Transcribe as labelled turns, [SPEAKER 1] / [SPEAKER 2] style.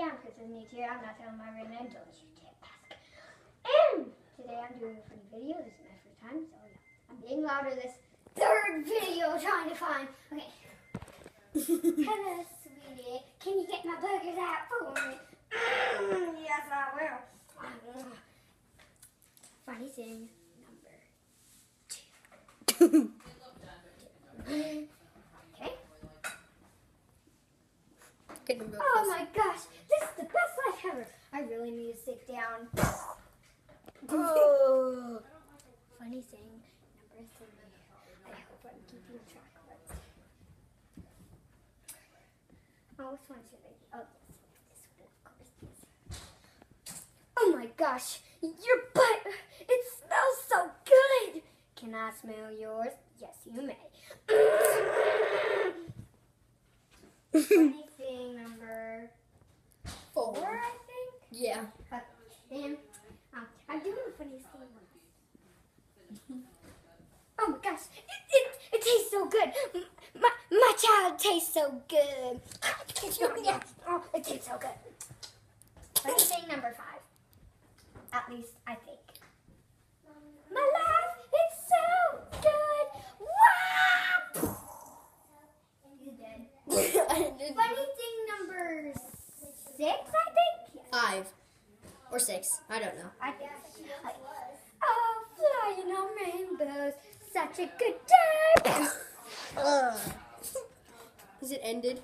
[SPEAKER 1] I'm Kristen Nietzsche. I'm not telling my real name until you can't ask. And today I'm doing a funny video. This is my first time, so yeah. I'm being louder this third video trying to find. Okay. Hello, sweetie. Can you get my burgers out for me? Yes, I will. Funny thing number 2. Okay. Oh my gosh, this is the best life ever. I really need to sit down. Oh. Funny thing number 3. I hope I'm keeping track of it. Oh, which one should I do? Oh, this one, of course. This. Oh my gosh, your butt, it smells so good. Can I smell yours? Yes, you may. Funny thing number 4, I think.
[SPEAKER 2] Yeah.
[SPEAKER 1] And I'm doing a funny thing. Oh my gosh, it tastes so good. My child tastes so good. Oh, it tastes so good. Funny thing number 5. At least I think. My life is so good. Wow! You dead. Funny thing number 6, I think. Yes.
[SPEAKER 2] 5 or 6. I don't know.
[SPEAKER 1] I think. Oh, flying on rainbows, such a good time.
[SPEAKER 2] Is it ended?